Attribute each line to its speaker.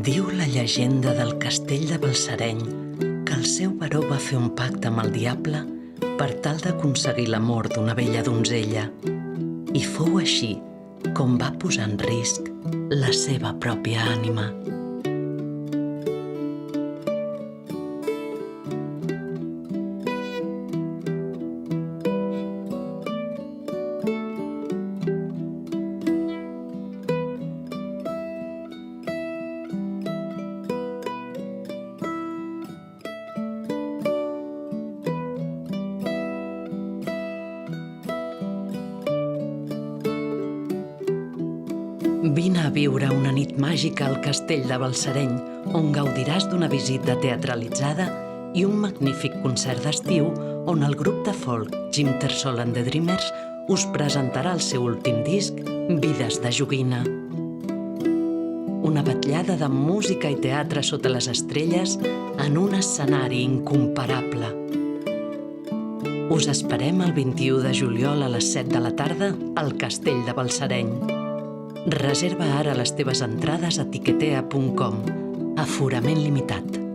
Speaker 1: Diu la llegenda del castell de Balsareny que el seu baró va fer un pacte amb el diable per tal d'aconseguir l'amor d'una bella donzella. I fou així com va posar en risc la seva pròpia ànima. Vine a viure una nit màgica al castell de Balsareny, on gaudiràs d'una visita teatralitzada i un magnífic concert d'estiu on el grup de folk Jimtersoll and the Dreamers us presentarà el seu últim disc, Vides de joguina. Una vetllada de música i teatre sota les estrelles en un escenari incomparable. Us esperem el 21 de juliol a les 7 de la tarda al castell de Balsareny. Reserva ara les teves entrades a tiquetea.com. Aforament limitat.